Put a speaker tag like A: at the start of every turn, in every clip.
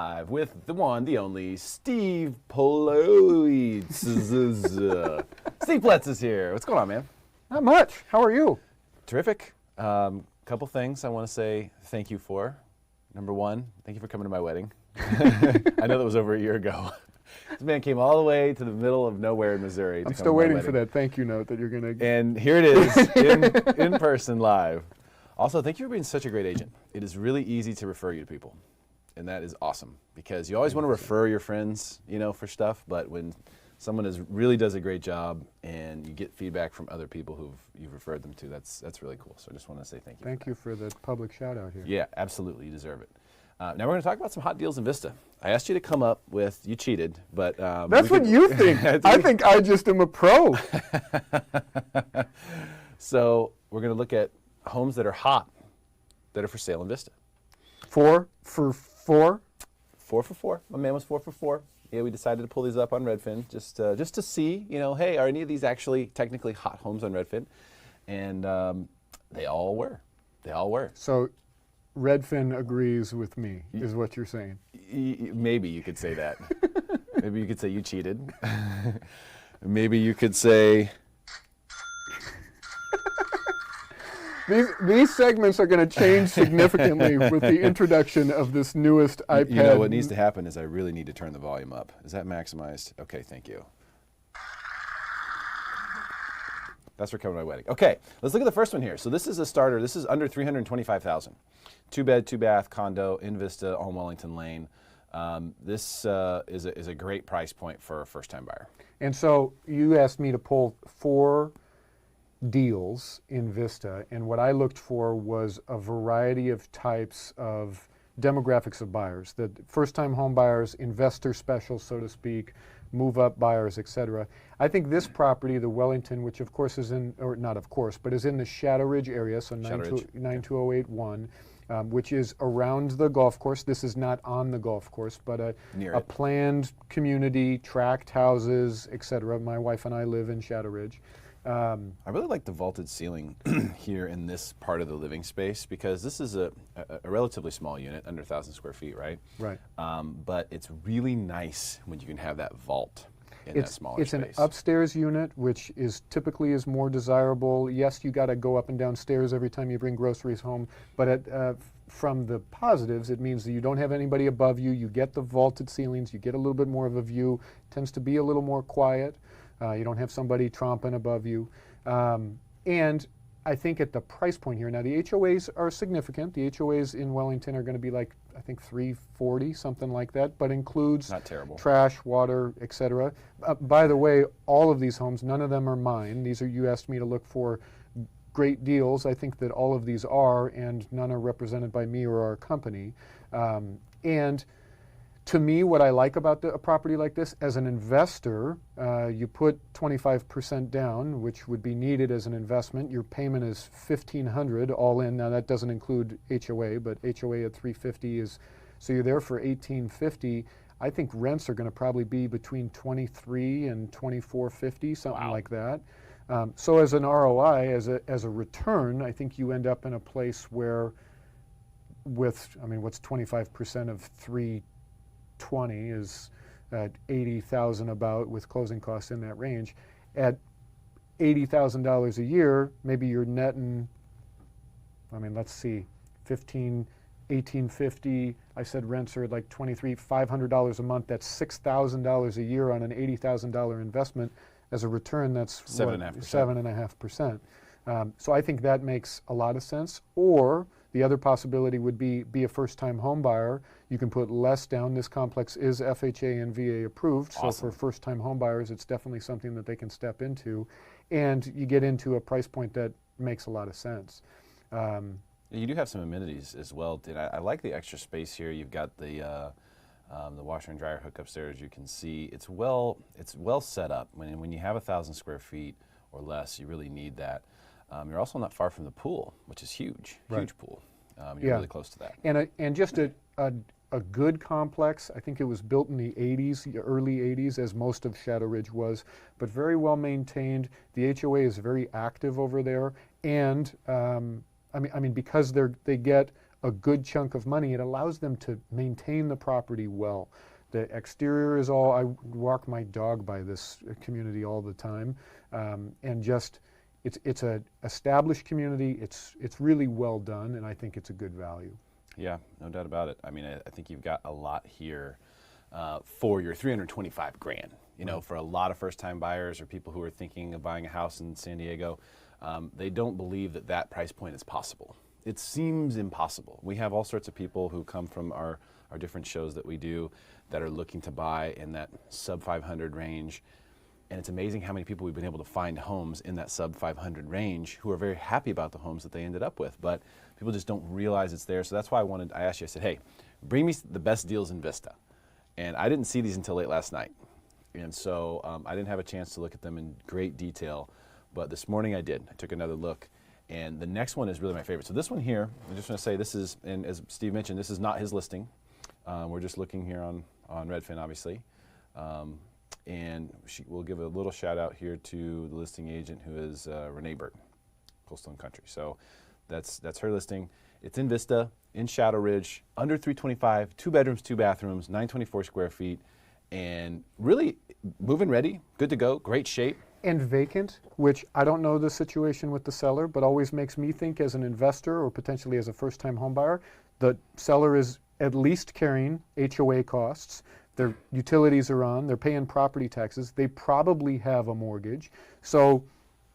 A: Live with the one, the only, Steve Ploetz. Steve Ploetz is here. What's going on, man?
B: Not much. How are you?
A: Terrific. Couple things I want to say thank you for. Number one, thank you for coming to my wedding. I know that was over a year ago. This man came all the way to the middle of nowhere in Missouri.
B: I'm still waiting for that thank you note that you're going to...
A: And here it is, in person, live. Also, thank you for being such a great agent. It is really easy to refer you to people. And that is awesome, because you always want to refer your friends, for stuff, but when someone really does a great job and you get feedback from other people you've referred them to, that's really cool. So I just want to say thank you.
B: Thank you for the public shout out here.
A: Yeah, absolutely. You deserve it. Now we're going to talk about some hot deals in Vista. I asked you to come up with, you cheated, but...
B: That's what you think. I think I just am a pro.
A: So we're going to look at homes that are hot, that are for sale in Vista.
B: 4 for 4?
A: 4 for 4. My man was 4 for 4. Yeah, we decided to pull these up on Redfin just to see, hey, are any of these actually technically hot homes on Redfin? And they all were. They all were.
B: So Redfin agrees with me, is what you're saying.
A: Maybe you could say that. Maybe you could say you cheated. Maybe you could say...
B: These segments are going to change significantly with the introduction of this newest iPad.
A: What needs to happen is I really need to turn the volume up. Is that maximized? Okay, thank you. That's for coming to my wedding. Okay, let's look at the first one here. So this is a starter. This is under $325,000. 2-bed, 2-bath condo in Vista on Wellington Lane. This is a great price point for a first-time buyer.
B: And so you asked me to pull 4 deals in Vista, and what I looked for was a variety of types of demographics of buyers, the first-time home buyers, investor specials, so to speak, move-up buyers, etc. I think this property, the Wellington, which of course is in, or not of course, but is in the Shadow Ridge area, so 92081, which is around the golf course. This is not on the golf course, but a planned community, tract houses, etc. My wife and I live in Shadow Ridge.
A: I really like the vaulted ceiling here in this part of the living space, because this is a relatively small unit, under 1,000 square feet, right?
B: Right.
A: But it's really nice when you can have that vault in that smaller space.
B: It's an upstairs unit, which is typically more desirable. Yes, you got to go up and down stairs every time you bring groceries home, but from the positives, it means that you don't have anybody above you. You get the vaulted ceilings. You get a little bit more of a view. It tends to be a little more quiet. You don't have somebody tromping above you. And I think at the price point here, now the HOAs are significant. The HOAs in Wellington are going to be like, I think $340, something like that, but includes
A: not terrible.
B: Trash, water, etc. By the way, all of these homes, none of them are mine. These are, you asked me to look for great deals. I think that all of these are, and none are represented by me or our company. And to me, what I like about a property like this, as an investor, you put 25% down, which would be needed as an investment. Your payment is $1,500 all in. Now that doesn't include HOA, but HOA at $350 is, so you're there for $1,850. I think rents are going to probably be between $23 and $24.50, something like that. So as an ROI, as a return, I think you end up in a place where, with, I mean, what's 25% of 320 is at $80,000 about, with closing costs in that range. At $80,000 a year, maybe you're netting, I mean, let's see, $1,850. I said rents are like $500 a month. That's $6,000 a year on an $80,000 investment. As a return, that's 7.5%. So I think that makes a lot of sense. Or the other possibility would be a first-time home buyer. You can put less down. This complex is FHA and VA approved, awesome. So for first-time home buyers, it's definitely something that they can step into. And you get into a price point that makes a lot of sense.
A: You do have some amenities as well. I like the extra space here. You've got the washer and dryer hookups there, as you can see. It's well set up. When you have 1,000 square feet or less, you really need that. You're also not far from the pool, which is huge, huge pool. You're really close to that.
B: And just a good complex. I think it was built in the 80s, the early 80s, as most of Shadow Ridge was, but very well maintained. The HOA is very active over there, and I mean because they get a good chunk of money, it allows them to maintain the property well. The exterior is all, I walk my dog by this community all the time, and just, it's a established community, it's really well done, and I think it's a good value.
A: Yeah, no doubt about it. I mean, I think you've got a lot here for your 325 grand. You know, for a lot of first-time buyers or people who are thinking of buying a house in San Diego, they don't believe that that price point is possible. It seems impossible. We have all sorts of people who come from our different shows that we do that are looking to buy in that sub 500 range. And it's amazing how many people we've been able to find homes in that sub 500 range who are very happy about the homes that they ended up with. But people just don't realize it's there. So that's why I asked you, I said, hey, bring me the best deals in Vista. And I didn't see these until late last night. And so I didn't have a chance to look at them in great detail. But this morning I did. I took another look. And the next one is really my favorite. So this one here, I just want to say this is, and as Steve mentioned, this is not his listing. We're just looking here on Redfin, obviously. And we'll give a little shout out here to the listing agent, who is Renovated, Coastal and Country. So that's her listing. It's in Vista, in Shadow Ridge, under 325, 2 bedrooms, 2 bathrooms, 924 square feet, and really move-in ready, good to go, great shape.
B: And vacant, which I don't know the situation with the seller, but always makes me think as an investor or potentially as a first-time home buyer, the seller is at least carrying HOA costs. Their utilities are on, they're paying property taxes, they probably have a mortgage. So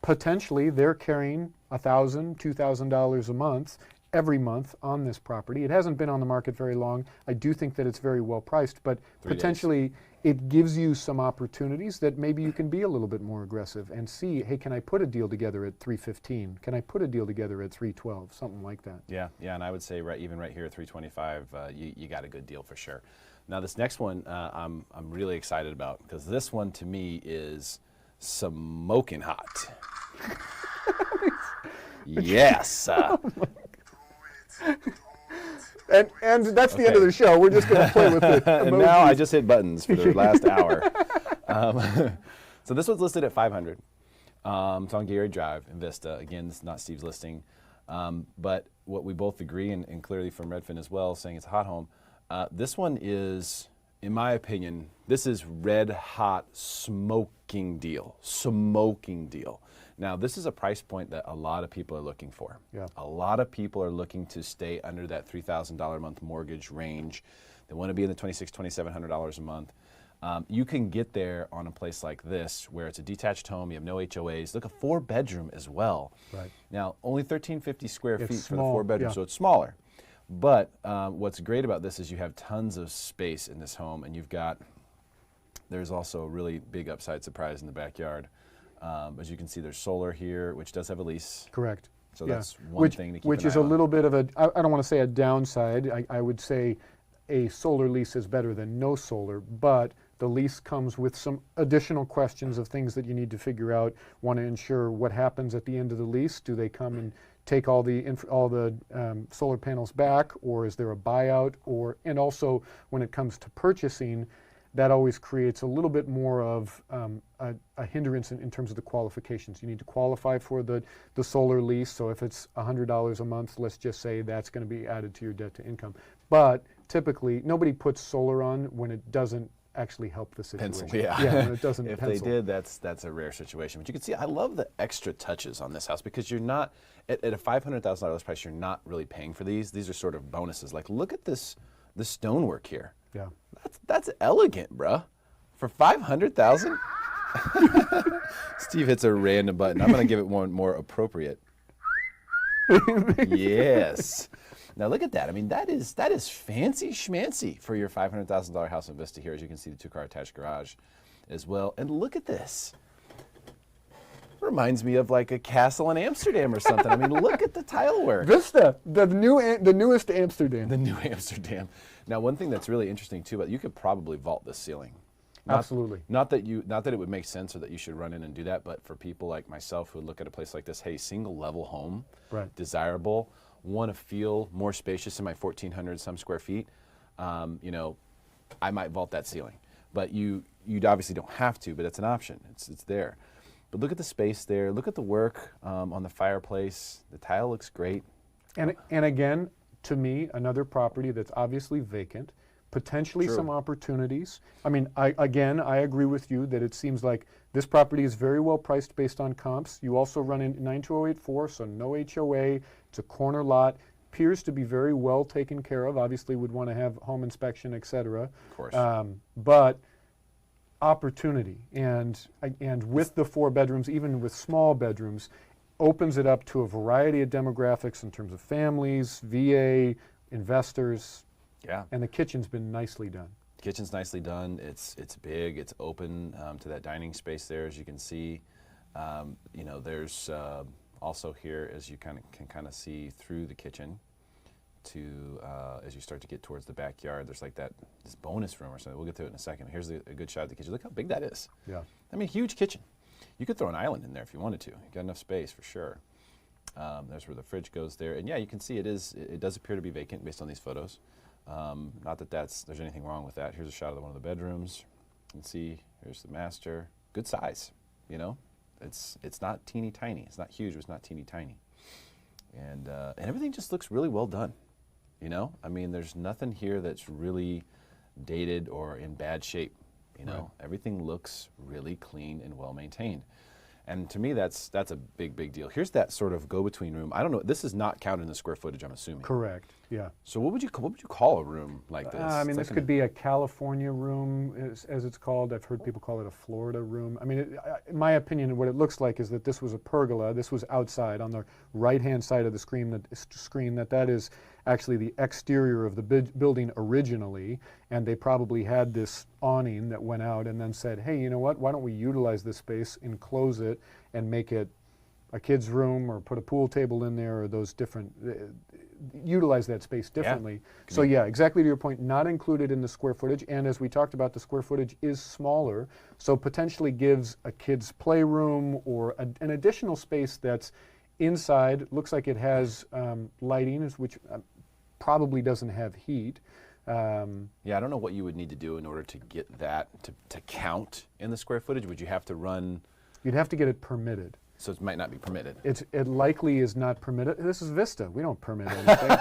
B: potentially they're carrying $1,000, $2,000 a month every month on this property. It hasn't been on the market very long. I do think that it's very well priced, but potentially it gives you some opportunities that maybe you can be a little bit more aggressive and see, hey, can I put a deal together at 315? Can I put a deal together at 312? Something like that.
A: Yeah, and I would say even right here at 325, you got a good deal for sure. Now this next one I'm really excited about, because this one to me is smoking hot. Yes.
B: And that's the end of the show. We're just going to play with it.
A: And now I just hit buttons for the last hour. So this one's listed at 500. It's on Gary Drive in Vista. Again, this is not Steve's listing. But what we both agree, and clearly from Redfin as well, saying it's a hot home, this one is, in my opinion, this is red hot smoking deal. Smoking deal. Now, this is a price point that a lot of people are looking for.
B: Yeah.
A: A lot of people are looking to stay under that $3,000 a month mortgage range. They want to be in the $2,600, $2,700 a month. You can get there on a place like this, where it's a detached home, you have no HOAs. Look, a 4-bedroom as well.
B: Right.
A: Now, only 1,350 square feet for the
B: small,
A: 4-bedroom,
B: yeah.
A: so it's smaller. But what's great about this is you have tons of space in this home, and there's also a really big upside surprise in the backyard. As you can see, there's solar here, which does have a lease.
B: Correct.
A: So that's one thing to keep
B: Which
A: an
B: is
A: eye
B: a
A: on.
B: little bit of I don't want to say a downside. I would say a solar lease is better than no solar, but the lease comes with some additional questions of things that you need to figure out. Want to ensure what happens at the end of the lease. Do they come and take all the solar panels back, or is there a buyout? And also, when it comes to purchasing, that always creates a little bit more of a hindrance in terms of the qualifications. You need to qualify for the solar lease. So if it's $100 a month, let's just say that's going to be added to your debt to income. But typically, nobody puts solar on when it doesn't actually help the situation.
A: Pencil, yeah.
B: When it doesn't
A: If
B: pencil.
A: they did, that's a rare situation. But you can see, I love the extra touches on this house, because you're not, at a $500,000 price, you're not really paying for these. These are sort of bonuses. Like, look at the stonework here.
B: Yeah.
A: That's elegant, bruh. For $500,000? Steve hits a random button. I'm going to give it one more appropriate. Yes. Now look at that. I mean, that is fancy schmancy for your $500,000 house in Vista here. As you can see, the 2-car attached garage as well. And look at this. Reminds me of like a castle in Amsterdam or something. I mean, look at the tile work.
B: Vista, the newest Amsterdam.
A: The new Amsterdam. Now, one thing that's really interesting too, but you could probably vault this ceiling.
B: Absolutely.
A: Not that it would make sense or that you should run in and do that, but for people like myself who look at a place like this, hey, single level home,
B: right.
A: Desirable, want to feel more spacious in my 1,400 some square feet, you know, I might vault that ceiling. But you obviously don't have to, but it's an option. It's there. But look at the space there. Look at the work on the fireplace. The tile looks great.
B: And again, to me, another property that's obviously vacant, potentially
A: True.
B: some opportunities. I mean, I agree with you that it seems like this property is very well priced based on comps. You also run in 92084, so no HOA. It's a corner lot. Appears to be very well taken care of. Obviously, would want to have home inspection, et cetera.
A: Of course.
B: But opportunity, and with the 4 bedrooms, even with small bedrooms, opens it up to a variety of demographics in terms of families, VA, investors.
A: Yeah.
B: And the kitchen's been nicely done.
A: Kitchen's nicely done. It's big. It's open to that dining space there, as you can see. You know, there's also here, as you can kind of see through the kitchen, to as you start to get towards the backyard, there's like this bonus room or something. We'll get to it in a second. Here's a good shot of the kitchen. Look how big that is.
B: Yeah.
A: I mean, huge kitchen. You could throw an island in there if you wanted to. You got enough space for sure. There's where the fridge goes there, and yeah, you can see it does appear to be vacant based on these photos. Not that there's anything wrong with that. Here's a shot of one of the bedrooms. You can see here's the master. Good size, you know. It's not teeny tiny. It's not huge, but it's not teeny tiny. And everything just looks really well done. You know, I mean, there's nothing here that's really dated or in bad shape. You know,
B: Right.
A: Everything looks really clean and well maintained. And to me, that's a big deal. Here's that sort of go-between room. I don't know. This is not counted in the square footage, I'm assuming.
B: Correct. Yeah.
A: So what would you call a room like this?
B: I mean,
A: It's
B: this
A: like
B: could be a California room, as it's called. I've heard people call it a Florida room. I mean, in my opinion, what it looks like is that this was a pergola. This was outside on the right-hand side of the screen. That is actually the exterior of the building originally, and they probably had this awning that went out and then said, hey, you know what? Why don't we utilize this space, enclose it, and make it a kid's room, or put a pool table in there, or those different, utilize that space differently.
A: Yeah.
B: So yeah, exactly to your point, not included in the square footage, and as we talked about, the square footage is smaller, so potentially gives a kid's playroom or an additional space that's inside. Looks like it has lighting, which probably doesn't have heat.
A: Yeah, I don't know what you would need to do in order to get that to count in the square footage. Would you have to run?
B: You'd have to get it permitted.
A: So it might not be permitted.
B: It likely is not permitted. This is Vista. We don't permit anything.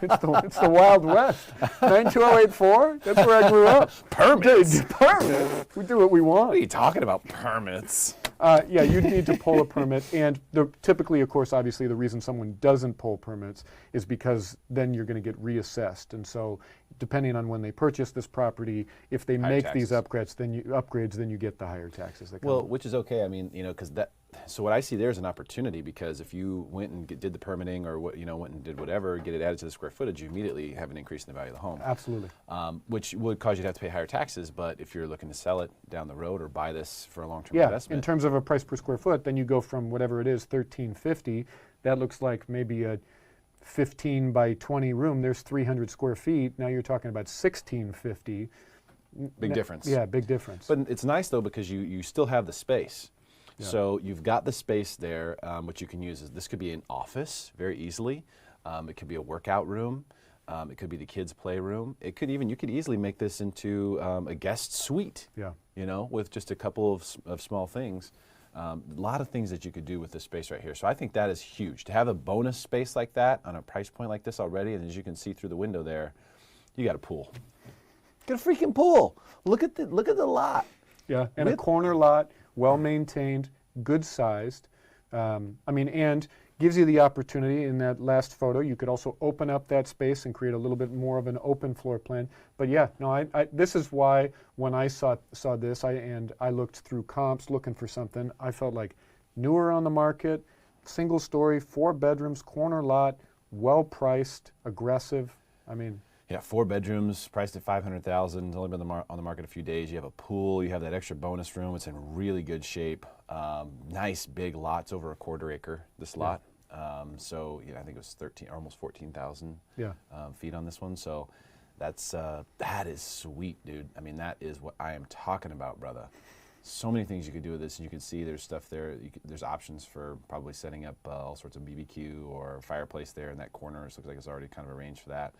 B: It's the Wild West. 92084, that's where I grew up.
A: Permits?
B: Permits? We do what we want.
A: What are you talking about, permits?
B: Yeah, you'd need to pull a permit, and typically, of course, obviously, the reason someone doesn't pull permits is because then you're going to get reassessed, and so depending on when they purchase this property, if they
A: Higher
B: make these
A: taxes.
B: upgrades, then you get the higher taxes that come.
A: Well, which is okay. I mean, you know, because that. So what I see there is an opportunity, because if you went and did the permitting, or went and did whatever, get it added to the square footage, you immediately have an increase in the value of the home.
B: Absolutely.
A: Which would cause you to have to pay higher taxes. But if you're looking to sell it down the road or buy this for a long-term
B: Yeah,
A: investment,
B: in terms of a price per square foot, then you go from whatever it is, $13.50. That looks like maybe a 15 by 20 room. There's 300 square feet. Now you're talking about $16.50.
A: big difference.
B: Yeah, big difference.
A: But it's nice though, because you still have the space.
B: Yeah.
A: So you've got the space there, which you can use. This could be an office very easily. It could be a workout room. It could be the kids' playroom. You could easily make this into a guest suite.
B: Yeah.
A: You know, with just a couple of small things. A lot of things that you could do with this space right here. So I think that is huge. To have a bonus space like that on a price point like this already, and as you can see through the window there, you got a pool. Get a freaking pool. Look at the lot.
B: Yeah, and a corner lot, well maintained, good sized. And gives you the opportunity in that last photo. You could also open up that space and create a little bit more of an open floor plan. But yeah, no, this is why when I saw this, I looked through comps looking for something. I felt like newer on the market, single story, 4 bedrooms, corner lot, well priced, aggressive. I mean.
A: Yeah, 4 bedrooms, priced at $500,000. It's only been on the market a few days. You have a pool. You have that extra bonus room. It's in really good shape. Nice big lots, over a 1/4 acre. This lot. So I think it was 13 or almost 14,000 feet on this one. So that is sweet, dude. I mean, that is what I am talking about, brother. So many things you could do with this, and you can see there's stuff there. There's options for probably setting up all sorts of BBQ or fireplace there in that corner. It looks like it's already kind of arranged for that.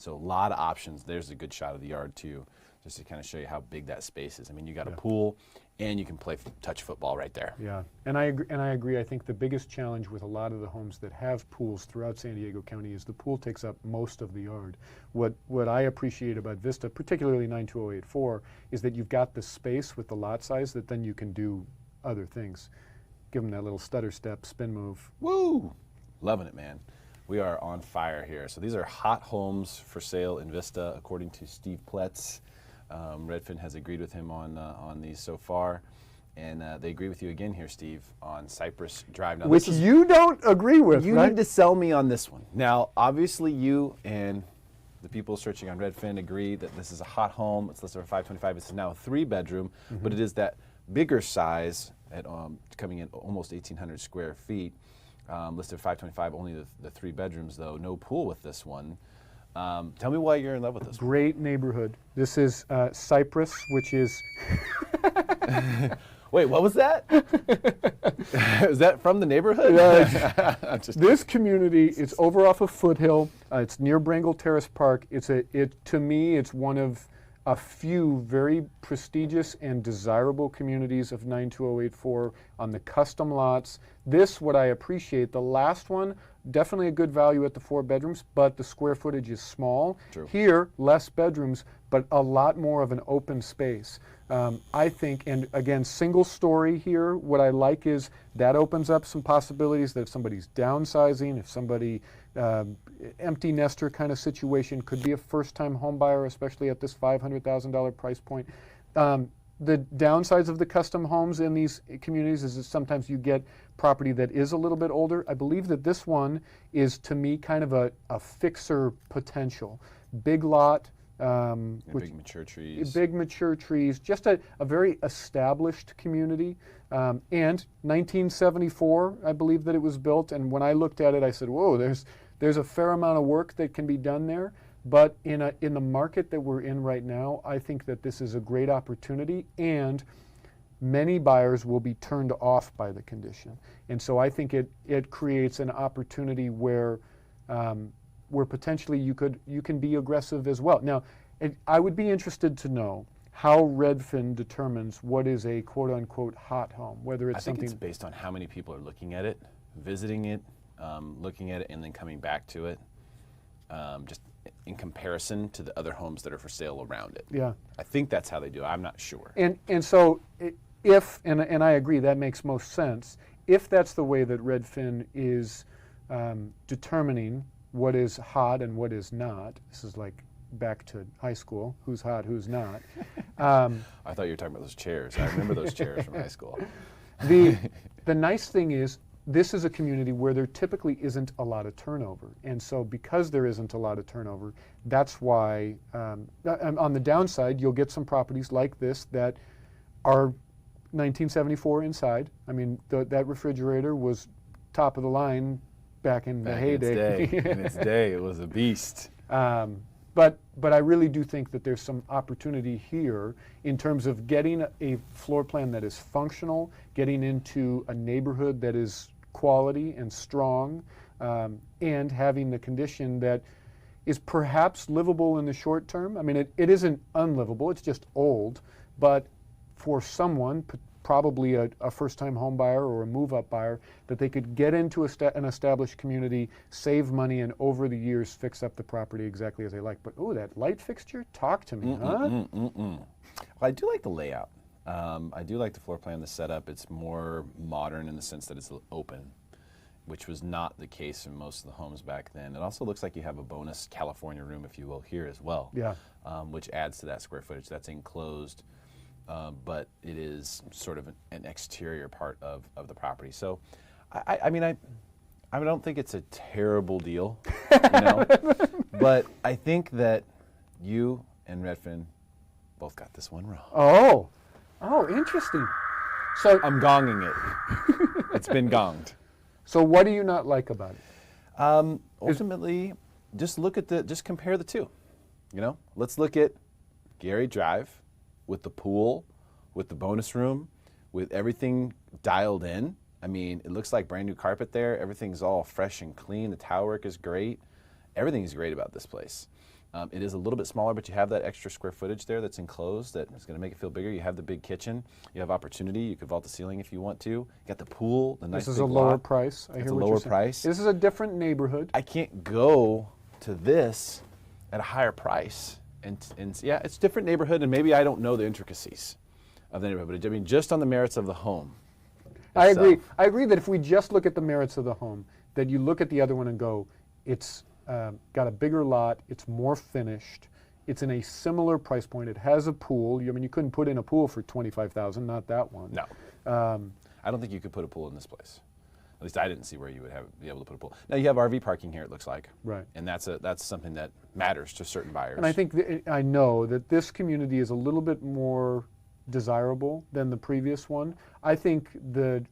A: So a lot of options. There's a good shot of the yard too. just to kind of show you how big that space is. I mean, you got a pool, and you can play touch football right there.
B: Yeah, and I agree. I think the biggest challenge with a lot of the homes that have pools throughout San Diego County is the pool takes up most of the yard. What I appreciate about Vista, particularly 92084, is that you've got the space with the lot size that then you can do other things. Give them that little stutter step, spin move.
A: Woo! Loving it, man. We are on fire here. So these are hot homes for sale in Vista, according to Steve Ploetz. Redfin has agreed with him on these so far. And they agree with you again here, Steve, on Cypress Drive. Now,
B: which you don't agree with,
A: you
B: right?
A: need to sell me on this one. Now, obviously, you and the people searching on Redfin agree that this is a hot home. It's listed for $525. This is now a 3-bedroom, but it is that bigger size at coming in almost 1,800 square feet. Listed for $525. Only the 3 bedrooms, though. No pool with this one. Tell me why you're in love with this one.
B: Great neighborhood. This is Cypress, which is...
A: Wait, what was that? Is that from the neighborhood?
B: This community, it's over off of Foothill. It's near Brangle Terrace Park. To me, it's one of a few very prestigious and desirable communities of 92084 on the custom lots. This, what I appreciate, the last one, definitely a good value at the 4 bedrooms, but the square footage is small.
A: True.
B: Here, less bedrooms, but a lot more of an open space. I think, and again, single story here, what I like is that opens up some possibilities that if somebody's downsizing, if somebody, empty nester kind of situation, could be a first-time home buyer, especially at this $500,000 price point. The downsides of the custom homes in these communities is that sometimes you get property that is a little bit older. I believe that this one is, to me, kind of a fixer potential. Big lot.
A: Big mature trees.
B: Big mature trees. Just a very established community. And 1974, I believe that it was built. And when I looked at it, I said, whoa, there's a fair amount of work that can be done there. But in the market that we're in right now, I think that this is a great opportunity, and many buyers will be turned off by the condition. And so I think it creates an opportunity where potentially you can be aggressive as well. Now, I would be interested to know how Redfin determines what is a quote-unquote hot home, whether it's something...
A: I think it's based on how many people are looking at it, visiting it, looking at it, and then coming back to it. Just in comparison to the other homes that are for sale around it.
B: Yeah.
A: I think that's how they do it. I'm not sure.
B: And so if, and I agree, that makes most sense, if that's the way that Redfin is determining what is hot and what is not, this is like back to high school, who's hot, who's not.
A: I thought you were talking about those chairs. I remember those chairs from high school.
B: The nice thing is, this is a community where there typically isn't a lot of turnover. And so because there isn't a lot of turnover, that's why, on the downside, you'll get some properties like this that are 1974 inside. I mean, that refrigerator was top of the line back in the heyday.
A: In its day, it was a beast.
B: But I really do think that there's some opportunity here in terms of getting a floor plan that is functional, getting into a neighborhood that is quality and strong, and having the condition that is perhaps livable in the short term. I mean, it isn't unlivable, it's just old, but for someone, probably a first-time home buyer or a move-up buyer, that they could get into an established community, save money, and over the years fix up the property exactly as they like. But, ooh, that light fixture? Talk to me, huh?
A: Well, I do like the layout. I do like the floor plan, the setup. It's more modern in the sense that it's open, which was not the case in most of the homes back then. It also looks like you have a bonus California room, if you will, here as well,
B: yeah.
A: Which adds to that square footage. That's enclosed, but it is sort of an exterior part of the property. So, I mean, I don't think it's a terrible deal, you know, but I think that you and Redfin both got this one wrong.
B: Oh, interesting. So
A: I'm gonging it. It's been gonged.
B: So what do you not like about it?
A: Ultimately, just compare the two. You know, let's look at Gary Drive with the pool, with the bonus room, with everything dialed in. I mean, it looks like brand new carpet there. Everything's all fresh and clean. The tile work is great. Everything is great about this place. It is a little bit smaller, but you have that extra square footage there that's enclosed that is going to make it feel bigger. You have the big kitchen. You have opportunity. You could vault the ceiling if you want to. You got the pool, the nice
B: This is
A: big
B: a lower
A: lot.
B: price.
A: It's a lower price.
B: This is a different neighborhood.
A: I can't go to this at a higher price. And yeah, it's a different neighborhood, and maybe I don't know the intricacies of the neighborhood. But I mean, just on the merits of the home.
B: I agree. I agree that if we just look at the merits of the home, that you look at the other one and go, it's got a bigger lot, it's more finished, it's in a similar price point, it has a pool. I mean, you couldn't put in a pool for $25,000, not that one.
A: No. I don't think you could put a pool in this place. At least I didn't see where you would be able to put a pool. Now you have RV parking here, it looks like.
B: Right.
A: And that's something that matters to certain buyers.
B: And I think I know that this community is a little bit more desirable than the previous one. I think the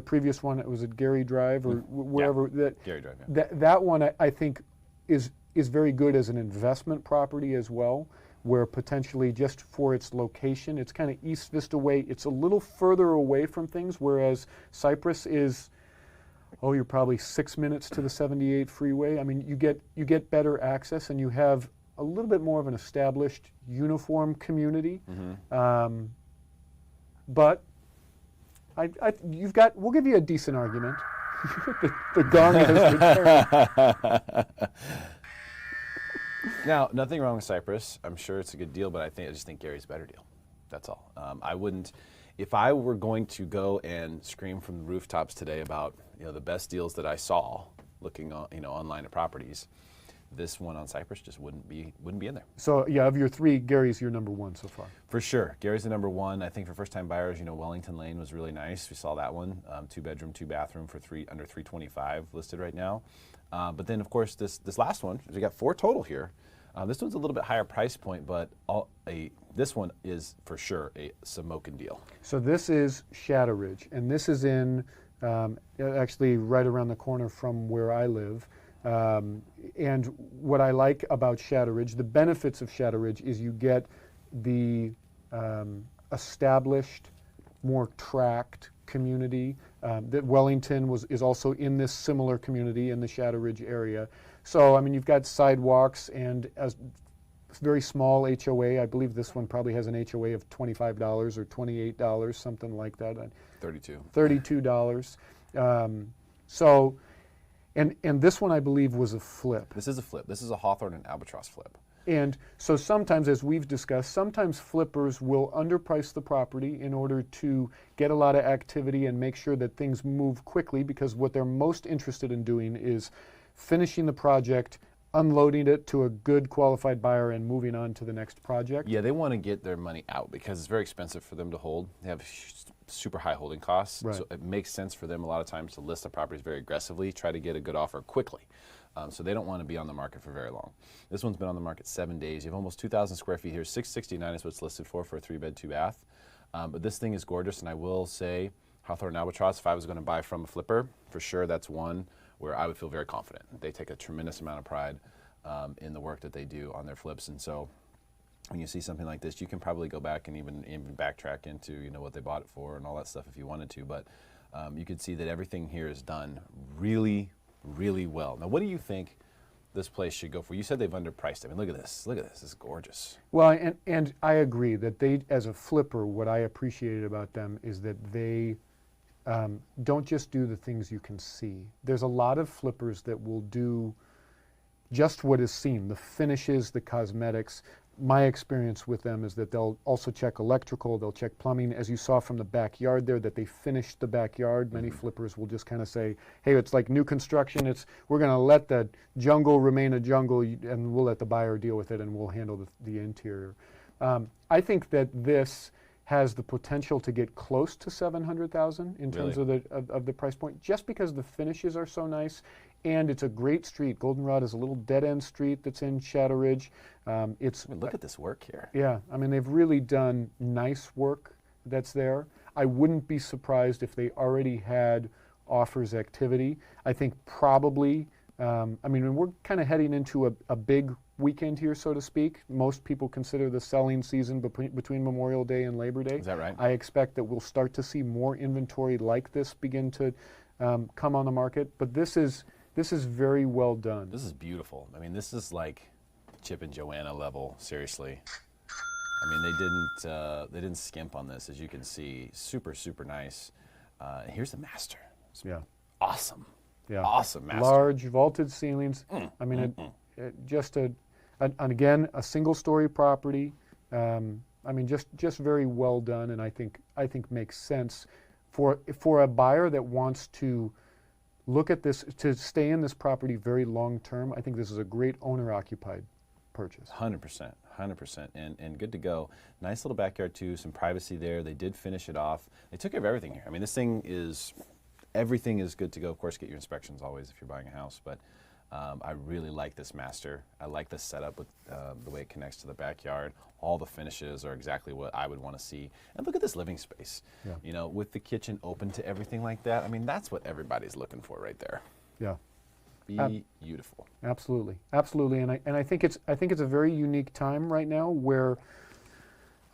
B: previous one, it was at Gary Drive or wherever.
A: Yeah. Gary Drive. Yeah.
B: That one I think is very good as an investment property as well, where potentially just for its location, it's kind of East Vista way. It's a little further away from things, whereas Cypress is, you're probably 6 minutes to the 78 freeway. I mean, you get better access, and you have a little bit more of an established, uniform community.
A: Mm-hmm.
B: But we'll give you a decent argument. the gong has returned.
A: Now, nothing wrong with Cypress. I'm sure it's a good deal, but I just think Gary's a better deal. That's all. I wouldn't, if I were going to go and scream from the rooftops today about the best deals that I saw looking on online at properties, this one on Cypress just wouldn't be in there.
B: So yeah, of your three, Gary's your number one so far.
A: For sure, Gary's the number one. I think for first-time buyers, Wellington Lane was really nice. We saw that one, 2-bedroom, 2-bathroom for under $325 listed right now. But then, of course, this last one, we got 4 total here. This one's a little bit higher price point, but this one is for sure a Samokin deal.
B: So this is Shadow Ridge, and this is in actually right around the corner from where I live. And what I like about Shadow Ridge, the benefits of Shadow Ridge, is you get the established, more tracked community. That Wellington is also in this similar community in the Shadow Ridge area. So, I mean, you've got sidewalks and a very small HOA. I believe this one probably has an HOA of $25 or $28, something like that. $32. So, and this one I believe was a flip.
A: This is a flip. This is a Hawthorne and Albatross flip.
B: And so sometimes, as we've discussed, sometimes flippers will underprice the property in order to get a lot of activity and make sure that things move quickly, because what they're most interested in doing is finishing the project, unloading it to a good qualified buyer, and moving on to the next project.
A: Yeah, they want to get their money out because it's very expensive for them to hold. They have super high holding costs.
B: Right.
A: So it makes sense for them a lot of times to list the properties very aggressively, try to get a good offer quickly. So they don't want to be on the market for very long. This one's been on the market 7 days. You have almost 2,000 square feet here. $669 is what it's listed for a 3-bed, 2-bath. But this thing is gorgeous, and I will say Hawthorne and Albatross, if I was going to buy from a flipper, for sure that's one where I would feel very confident. They take a tremendous amount of pride in the work that they do on their flips, and so when you see something like this, you can probably go back and even backtrack into what they bought it for and all that stuff if you wanted to. But you can see that everything here is done really, really well. Now, what do you think this place should go for? You said they've underpriced. I mean, look at this. Look at this. This is gorgeous.
B: Well, and I agree that they, as a flipper, what I appreciated about them is that they don't just do the things you can see. There's a lot of flippers that will do just what is seen, the finishes, the cosmetics. My experience with them is that they'll also check electrical, they'll check plumbing. As you saw from the backyard there, that they finished the backyard. Many flippers will just kind of say, hey, it's like new construction. We're going to let the jungle remain a jungle, and we'll let the buyer deal with it, and we'll handle the interior. I think that this has the potential to get close to $700,000 in terms of the price point, just because the finishes are so nice. And it's a great street. Goldenrod is a little dead-end street that's in Shadow Ridge.
A: Look at this work here.
B: Yeah, I mean, they've really done nice work that's there. I wouldn't be surprised if they already had offers activity. I think probably, we're kind of heading into a big weekend here, so to speak. Most people consider the selling season between Memorial Day and Labor Day.
A: Is that right?
B: I expect that we'll start to see more inventory like this begin to come on the market. But this is very well done.
A: This is beautiful. I mean, this is like Chip and Joanna level, seriously. I mean, they didn't skimp on this, as you can see. Super, super nice. And here's the master. It's awesome.
B: Yeah.
A: Awesome master.
B: Large vaulted ceilings. I mean, and again, a single-story property. I mean, just very well done, and I think makes sense for a buyer that wants to look at this, to stay in this property very long term. I think this is a great owner-occupied purchase.
A: 100%, 100%, and good to go. Nice little backyard too, some privacy there. They did finish it off. They took care of everything here. I mean, this thing is, everything is good to go. Of course, get your inspections always if you're buying a house, but I really like this master. I like the setup with the way it connects to the backyard. All the finishes are exactly what I would want to see. And look at this living space.
B: Yeah.
A: You know, with the kitchen open to everything like that. I mean, that's what everybody's looking for right there.
B: Yeah.
A: Beautiful.
B: Absolutely, absolutely, and I think it's a very unique time right now where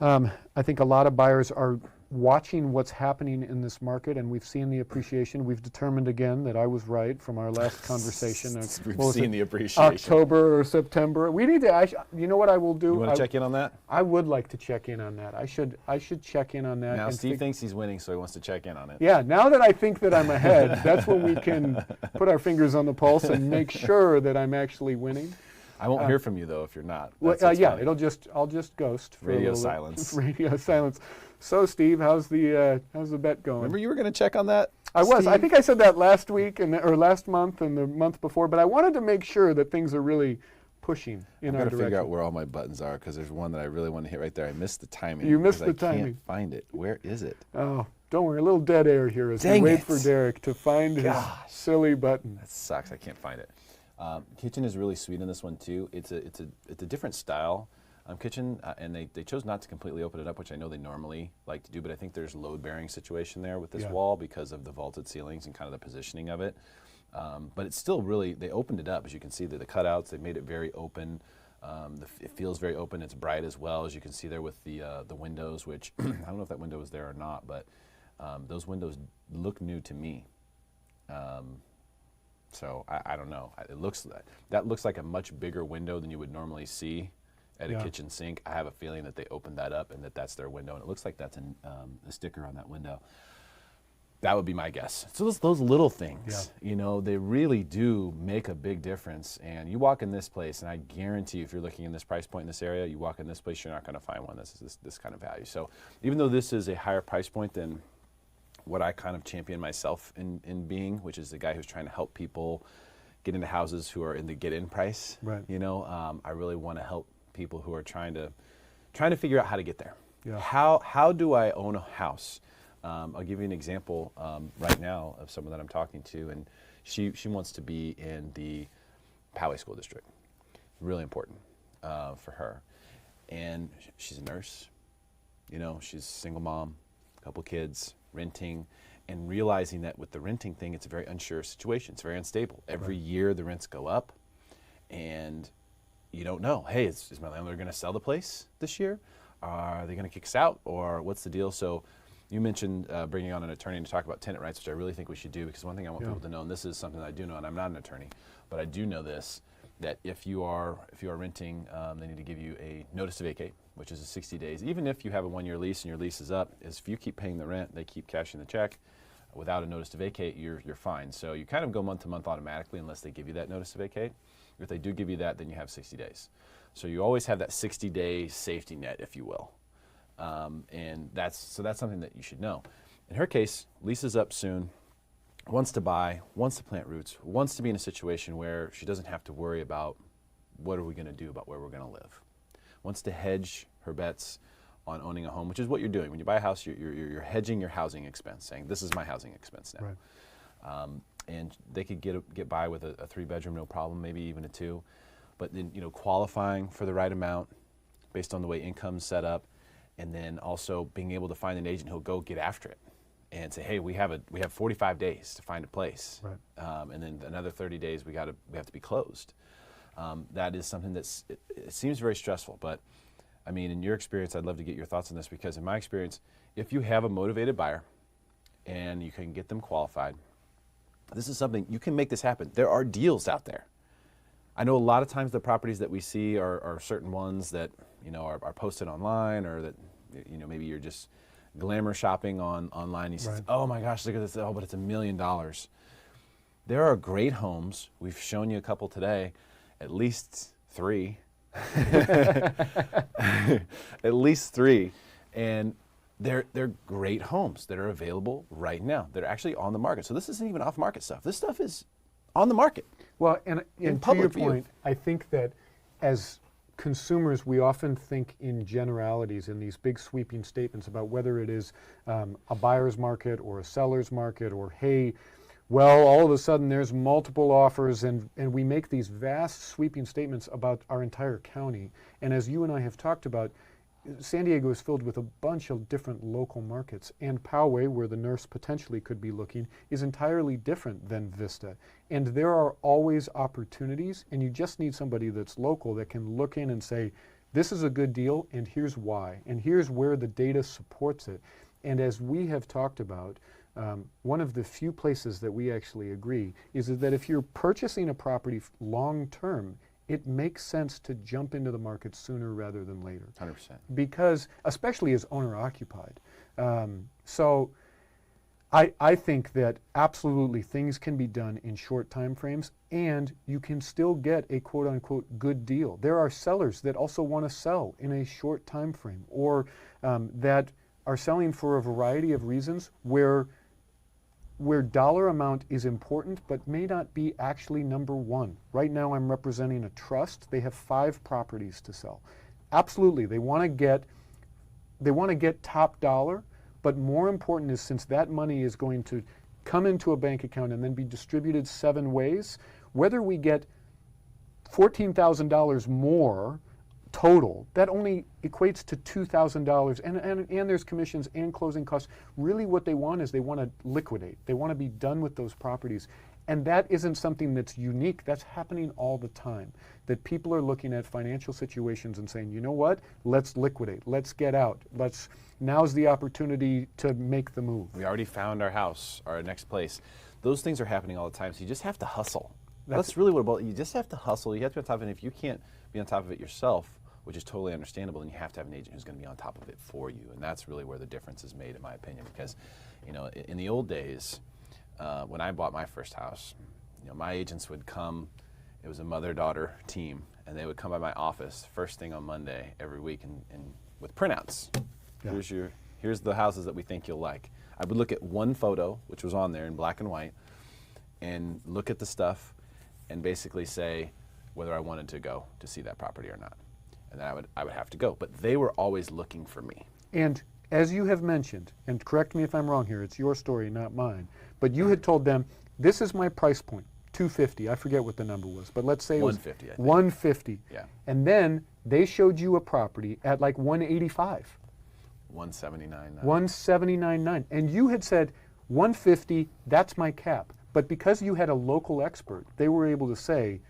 B: I think a lot of buyers are watching what's happening in this market, and we've seen the appreciation. We've determined again that I was right from our last conversation.
A: We've seen the appreciation.
B: October or September. We need to. You know what I will do?
A: You want to check in on that?
B: I would like to check in on that. I should check in on that.
A: Now Steve thinks he's winning, so he wants to check in on it.
B: Yeah. Now that I think that I'm ahead, that's when we can put our fingers on the pulse and make sure that I'm actually winning.
A: I won't hear from you though if you're not.
B: Well, yeah, I'll just ghost for
A: radio
B: a little
A: silence.
B: Radio silence. So Steve, how's the bet going?
A: Remember you were going to check on that?
B: I was.
A: Steve?
B: I think I said that last week or last month and the month before, but I wanted to make sure that things are really pushing in our direction.
A: I've got to figure out where all my buttons are because there's one that I really want to hit right there. I missed the timing.
B: You missed the timing.
A: I can't find it. Where is it?
B: Oh, don't worry. A little dead air here as we wait for Derrick to find his silly button.
A: That sucks. I can't find it. Kitchen is really sweet in this one too. It's a different style kitchen, and they chose not to completely open it up, which I know they normally like to do, but I think there's load-bearing situation there with this wall because of the vaulted ceilings and kind of the positioning of it. But it's still really, they opened it up, as you can see, the cutouts, they made it very open. It feels very open. It's bright as well, as you can see there with the windows, which I don't know if that window is there or not, but those windows look new to me. So I don't know. That looks like a much bigger window than you would normally see at a kitchen sink. I have a feeling that they opened that up and that's their window, and it looks like that's a sticker on that window. That would be my guess. So those little things, you know, they really do make a big difference. And you walk in this place, and I guarantee you, if you're looking in this price point in this area, you walk in this place, you're not going to find one that's this kind of value. So even though this is a higher price point than what I kind of champion myself in being, which is the guy who's trying to help people get into houses who are in the get-in price.
B: Right.
A: You know, I really want to help people who are trying to figure out how to get there.
B: Yeah.
A: How do I own a house? I'll give you an example right now of someone that I'm talking to, and she wants to be in the Poway School District. Really important for her. And she's a nurse. You know, she's a single mom, a couple kids, renting, and realizing that with the renting thing, it's a very unsure situation. It's very unstable. Every year the rents go up, and you don't know, hey, is my landlord going to sell the place this year? Are they going to kick us out, or what's the deal? So you mentioned bringing on an attorney to talk about tenant rights, which I really think we should do, because one thing I want people to know, and this is something that I do know, and I'm not an attorney, but I do know this, that if you are renting, they need to give you a notice to vacate, which is 60 days. Even if you have a one-year lease and your lease is up, if you keep paying the rent, they keep cashing the check. Without a notice to vacate, you're fine. So you kind of go month to month automatically unless they give you that notice to vacate. If they do give you that, then you have 60 days. So you always have that 60-day safety net, if you will. And that's something that you should know. In her case, lease is up soon, wants to buy, wants to plant roots, wants to be in a situation where she doesn't have to worry about what are we going to do about where we're going to live. Wants to hedge her bets on owning a home, which is what you're doing. When you buy a house, you're hedging your housing expense, saying this is my housing expense now. Right. And they could get by with a 3-bedroom, no problem, maybe even a 2. But then, you know, qualifying for the right amount based on the way income's set up, and then also being able to find an agent who'll go get after it and say, hey, we have 45 days to find a place, right. And then another 30 days we have to be closed. That is something it seems very stressful, but I mean, in your experience, I'd love to get your thoughts on this, because in my experience, if you have a motivated buyer and you can get them qualified, this is something, you can make this happen. There are deals out there. I know a lot of times the properties that we see are certain ones that, you know, are posted online, or that, you know, maybe you're just glamour shopping online. You say,
B: Right.
A: oh my gosh, look at this, oh, but it's $1 million. There are great homes. We've shown you a couple today, at least 3. At least 3. And they're great homes that are available right now. They're actually on the market. So this isn't even off market stuff. This stuff is on the market.
B: Well, and to your
A: public view.
B: point, I think that as consumers, we often think in generalities, in these big sweeping statements about whether it is a buyer's market or a seller's market, or, hey, well, all of a sudden there's multiple offers, and we make these vast sweeping statements about our entire county. And as you and I have talked about, San Diego is filled with a bunch of different local markets, and Poway, where the nurse potentially could be looking, is entirely different than Vista. And there are always opportunities, and you just need somebody that's local that can look in and say, this is a good deal, and here's why, and here's where the data supports it. And as we have talked about, one of the few places that we actually agree is that if you're purchasing a property long term, it makes sense to jump into the market sooner rather than later.
A: 100%.
B: Because, especially as owner occupied. So I think that absolutely things can be done in short time frames, and you can still get a quote unquote good deal. There are sellers that also want to sell in a short time frame, or that are selling for a variety of reasons where dollar amount is important but may not be actually number one. Right now I'm representing a trust. They have 5 properties to sell. Absolutely, they want to get top dollar, but more important is, since that money is going to come into a bank account and then be distributed 7 ways, whether we get $14,000 more total, that only equates to $2,000, and there's commissions and closing costs. Really what they want is they want to liquidate. They want to be done with those properties. And that isn't something that's unique. That's happening all the time. That people are looking at financial situations and saying, you know what, let's liquidate, let's get out, now's the opportunity to make the move.
A: We already found our house, our next place. Those things are happening all the time, so you just have to hustle. That's really what about, you just have to hustle. You have to be on top of it. If you can't be on top of it yourself, which is totally understandable, and you have to have an agent who's going to be on top of it for you. And that's really where the difference is made, in my opinion, because, you know, in the old days, when I bought my first house, you know, my agents would come. It was a mother-daughter team, and they would come by my office first thing on Monday every week, and with printouts. Yeah. Here's the houses that we think you'll like. I would look at one photo, which was on there in black and white, and look at the stuff, and basically say whether I wanted to go to see that property or not. And then I would have to go. But they were always looking for me.
B: And as you have mentioned, and correct me if I'm wrong here, it's your story, not mine, but you had told them, this is my price point, $250. I forget what the number was, but let's say it was
A: $150, I think.
B: $150.
A: Yeah.
B: And then they showed you a property at like $185.
A: $179.9.
B: $179.9. And you had said, $150, that's my cap. But because you had a local expert, they were able to say,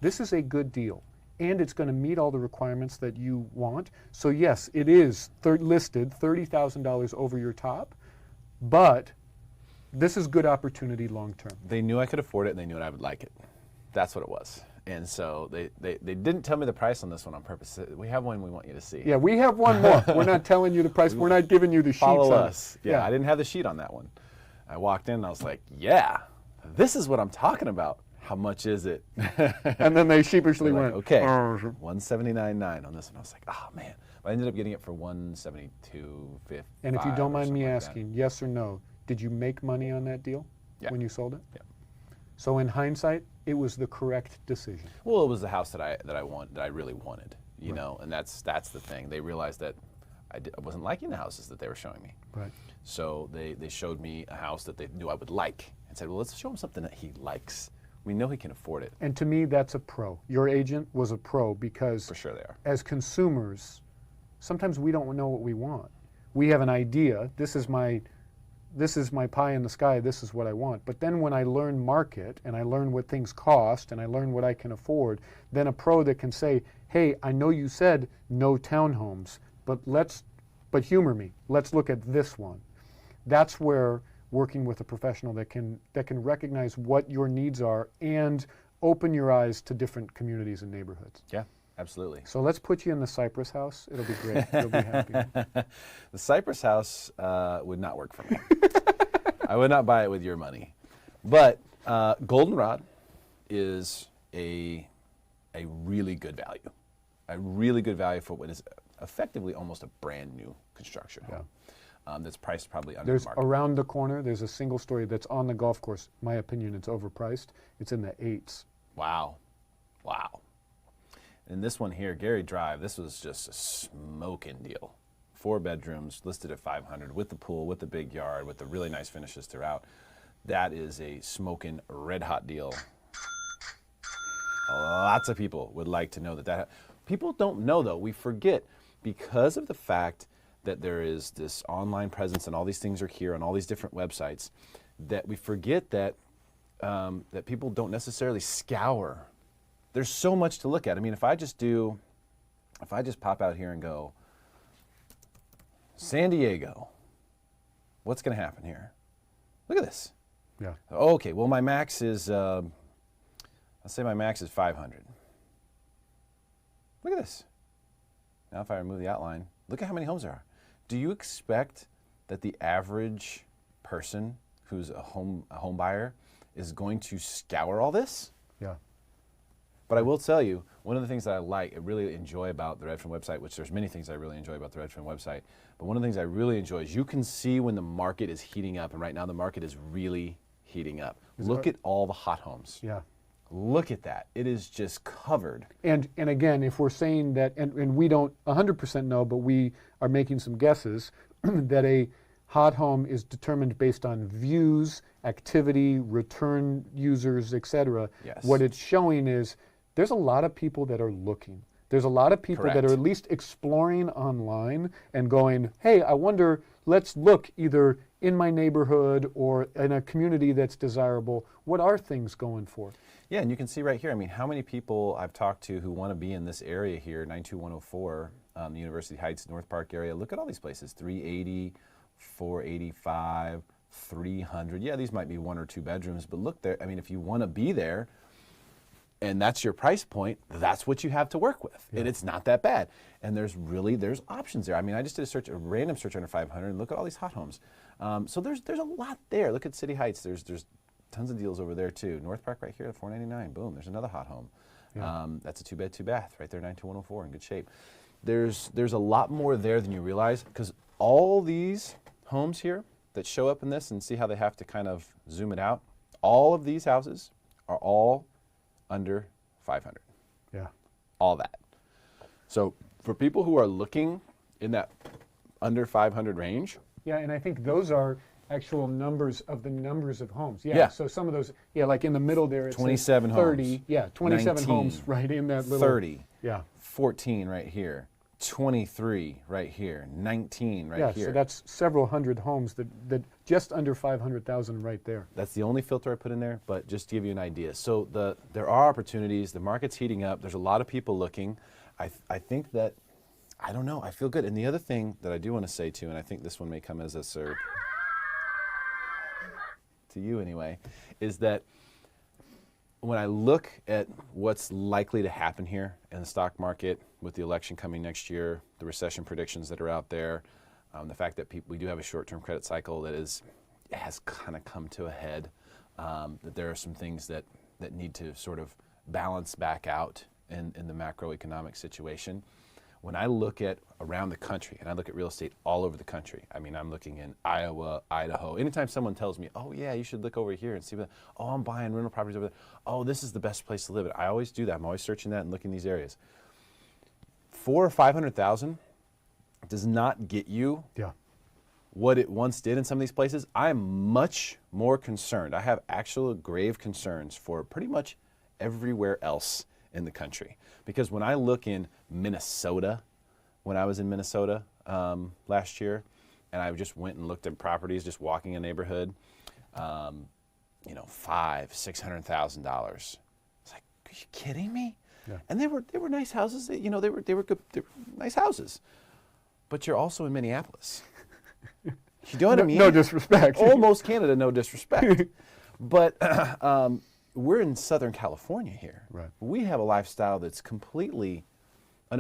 B: this is a good deal, and it's going to meet all the requirements that you want. So yes, it is listed $30,000 over your top, but this is good opportunity long term.
A: They knew I could afford it, and they knew I would like it. That's what it was. And so they didn't tell me the price on this one on purpose. We have one we want you to see.
B: Yeah, we have one more. We're not telling you the price. We're not giving you the sheets.
A: Follow
B: on
A: us. Yeah, I didn't have the sheet on that one. I walked in and I was like, yeah, this is what I'm talking about. How much is it?
B: And then they sheepishly went,
A: okay, $179.9 on this one. I was like, oh man. But I ended up getting it for $172.55.
B: And if you don't mind me asking, yes or no, did you make money on that deal when you sold it?
A: Yeah.
B: So in hindsight, it was the correct decision.
A: Well, it was the house that I really wanted, you know, and that's the thing. They realized that I wasn't liking the houses that they were showing me.
B: Right.
A: So they showed me a house that they knew I would like and said, well, let's show him something that he likes. We know he can afford it.
B: And to me, that's a pro. Your agent was a pro because
A: for sure they are.
B: As consumers, sometimes we don't know what we want. We have an idea. This is my pie in the sky. This is what I want. But then when I learn market and I learn what things cost and I learn what I can afford, then a pro that can say, hey, I know you said no townhomes, but humor me. Let's look at this one. That's where working with a professional that can recognize what your needs are and open your eyes to different communities and neighborhoods.
A: Yeah, absolutely.
B: So let's put you in the Cypress house. It'll be great. You'll be happy.
A: The Cypress house would not work for me. I would not buy it with your money. But goldenrod is a really good value. A really good value for what is effectively almost a brand new construction home. That's priced probably under the market.
B: Around the corner, there's a single story that's on the golf course. My opinion, it's overpriced. It's in the 8s.
A: Wow. Wow. And this one here, Gary Drive, this was just a smoking deal. 4 bedrooms, listed at $500 with the pool, with the big yard, with the really nice finishes throughout. That is a smoking red hot deal. Lots of people would like to know that. People don't know though, we forget because of the fact that there is this online presence and all these things are here on all these different websites, that we forget that that people don't necessarily scour. There's so much to look at. I mean, if I just pop out here and go, San Diego, what's going to happen here? Look at this.
B: Yeah.
A: Okay, well my max is, let's say my max is 500. Look at this. Now if I remove the outline, look at how many homes there are. Do you expect that the average person who's a home buyer is going to scour all this?
B: Yeah.
A: But I will tell you, one of the things that I really enjoy about the Redfin website, which there's many things I really enjoy about the Redfin website, but one of the things I really enjoy is you can see when the market is heating up, and right now the market is really heating up. Look at all the hot homes.
B: Yeah.
A: Look at that. It is just covered.
B: And again, if we're saying that, and we don't 100% know, but we are making some guesses, that a hot home is determined based on views, activity, return users, etc.
A: Yes.
B: What it's showing is there's a lot of people that are looking. There's a lot of people that are at least exploring online and going, hey, I wonder, let's look either in my neighborhood or in a community that's desirable. What are things going for?
A: Yeah, and you can see right here, I mean, how many people I've talked to who want to be in this area here, 92104, the University Heights, North Park area. Look at all these places, 380, 485, 300. Yeah, these might be 1 or 2 bedrooms, but look there. I mean, if you want to be there and that's your price point, that's what you have to work with. Yeah. And it's not that bad. And there's options there. I mean, I just did a random search under 500 and look at all these hot homes. So there's a lot there. Look at City Heights. There's tons of deals over there too. North Park right here at $499. Boom, there's another hot home. Yeah. That's a 2-bed, 2-bath right there, 92104, in good shape. There's a lot more there than you realize, because all these homes here that show up in this, and see how they have to kind of zoom it out, all of these houses are all under 500.
B: Yeah.
A: All that. So for people who are looking in that under 500 range.
B: Yeah, and I think those are actual numbers of the numbers of homes. Yeah.
A: Yeah.
B: So some of those, yeah, like in the middle there, it's
A: 27
B: 30.
A: homes.
B: Yeah, 27
A: 19,
B: homes right in that little.
A: 30.
B: Yeah.
A: 14 right here. 23 right here. 19 right here.
B: So that's several hundred homes that just under 500,000 right there.
A: That's the only filter I put in there, but just to give you an idea. So there are opportunities. The market's heating up. There's a lot of people looking. I think that, I don't know, I feel good. And the other thing that I do want to say too, and I think this one may come as a surprise to you anyway, is that when I look at what's likely to happen here in the stock market with the election coming next year, the recession predictions that are out there, the fact that we do have a short-term credit cycle that has kind of come to a head, that there are some things that need to sort of balance back out in the macroeconomic situation. When I look at around the country, and I look at real estate all over the country, I mean, I'm looking in Iowa, Idaho. Anytime someone tells me, oh yeah, you should look over here and see what, oh, I'm buying rental properties over there. Oh, this is the best place to live. I always do that. I'm always searching that and looking in these areas. 400,000 or 500,000 does not get you what it once did in some of these places. I'm much more concerned. I have actual grave concerns for pretty much everywhere else in the country. Because when I look in Minnesota, when I was in Minnesota last year, and I just went and looked at properties, just walking a neighborhood, $500,000-$600,000. It's like, are you kidding me? Yeah. And they were nice houses. They were good, they were nice houses. But you're also in Minneapolis. You know what I mean?
B: No disrespect.
A: Almost Canada, no disrespect. But we're in Southern California here.
B: Right.
A: We have a lifestyle that's completely,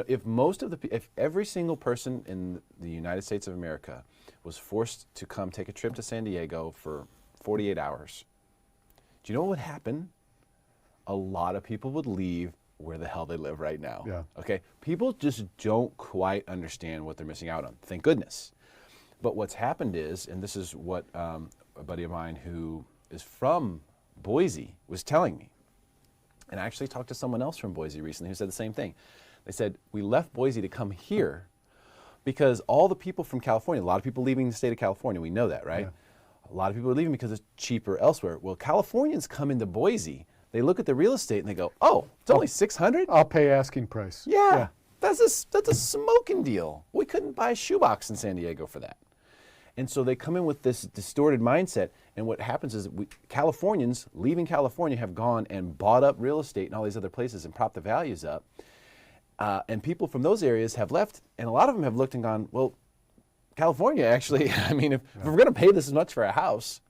A: if every single person in the United States of America was forced to come take a trip to San Diego for 48 hours, do you know what would happen? A lot of people would leave where the hell they live right now.
B: Yeah.
A: Okay? People just don't quite understand what they're missing out on. Thank goodness. But what's happened is, and this is what a buddy of mine who is from Boise was telling me, and I actually talked to someone else from Boise recently who said the same thing. They said, we left Boise to come here because all the people from California, a lot of people leaving the state of California, we know that, right? Yeah. A lot of people are leaving because it's cheaper elsewhere. Well, Californians come into Boise, they look at the real estate and they go, oh, it's only $600?
B: I'll pay asking price.
A: Yeah. That's a smoking deal. We couldn't buy a shoebox in San Diego for that. And so they come in with this distorted mindset, and what happens is Californians leaving California have gone and bought up real estate in all these other places and propped the values up. And people from those areas have left, and a lot of them have looked and gone, well, California actually, I mean, if we're going to pay this much for a house,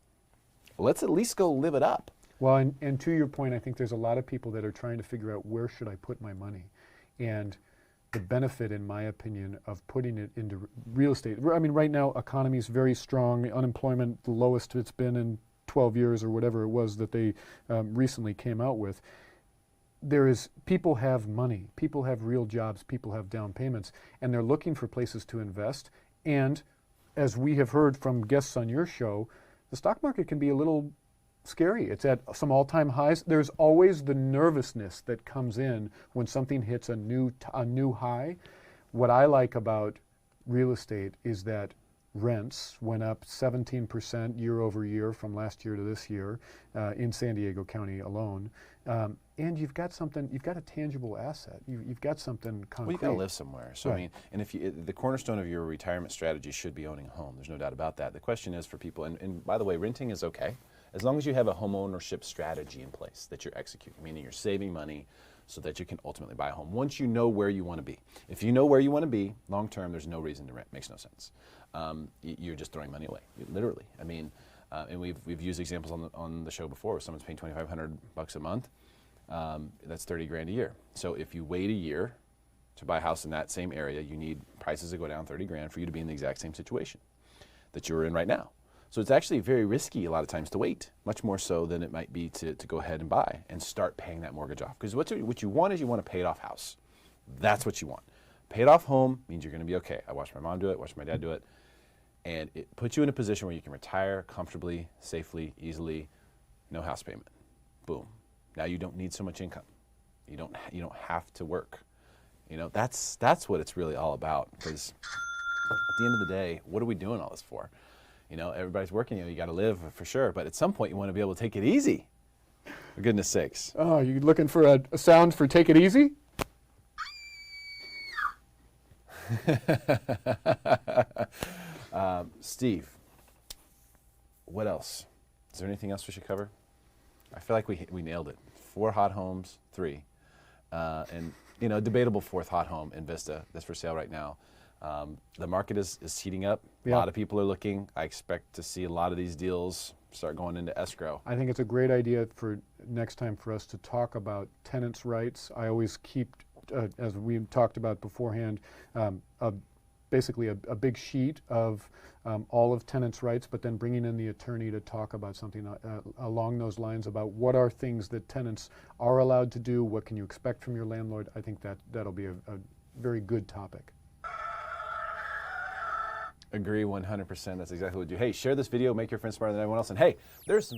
A: let's at least go live it up.
B: Well, and to your point, I think there's a lot of people that are trying to figure out where should I put my money. And the benefit, in my opinion, of putting it into real estate. I mean, right now, economy is very strong. Unemployment, the lowest it's been in 12 years or whatever it was that they recently came out with. People have money. People have real jobs. People have down payments. And they're looking for places to invest. And as we have heard from guests on your show, the stock market can be a little scary. It's at some all-time highs. There's always the nervousness that comes in when something hits a new high. What I like about real estate is that rents went up 17% year over year from last year to this year in San Diego County alone. And you've got a tangible asset. You've got something concrete.
A: Well, you got to live somewhere. So,
B: right.
A: I mean, and the cornerstone of your retirement strategy should be owning a home. There's no doubt about that. The question is for people, and by the way, renting is okay, as long as you have a home ownership strategy in place that you're executing, meaning you're saving money so that you can ultimately buy a home. Once you know where you want to be. If you know where you want to be, long term, there's no reason to rent. Makes no sense. You're just throwing money away, literally. I mean, and we've used examples on the show before. Someone's paying $2,500 a month. That's $30,000 a year. So if you wait a year to buy a house in that same area, you need prices to go down $30,000 for you to be in the exact same situation that you're in right now. So it's actually very risky a lot of times to wait, much more so than it might be to go ahead and buy and start paying that mortgage off. Because what you want is you want a paid off house. That's what you want. Paid off home means you're going to be okay. I watched my mom do it, watched my dad do it. And it puts you in a position where you can retire comfortably, safely, easily, no house payment. Boom. Now you don't need so much income. You don't have to work. You know, that's what it's really all about. Because at the end of the day, what are we doing all this for? You know, everybody's working, you got to live for sure, but at some point you want to be able to take it easy. For goodness sakes.
B: Oh, you looking for a sound for take it easy?
A: Steve, what else? Is there anything else we should cover? I feel like we nailed it. 4 hot homes, 3. And, you know, debatable 4th hot home in Vista that's for sale right now. The market is heating up.
B: Yeah.
A: A lot of people are looking. I expect to see a lot of these deals start going into escrow.
B: I think it's a great idea for next time for us to talk about tenants' rights. I always keep, as we talked about beforehand, basically a big sheet of all of tenants' rights, but then bringing in the attorney to talk about something along those lines about what are things that tenants are allowed to do, what can you expect from your landlord. I think that'll be a very good topic.
A: Agree 100%. That's exactly what we do. Hey, share this video, make your friends smarter than everyone else. And hey, there's some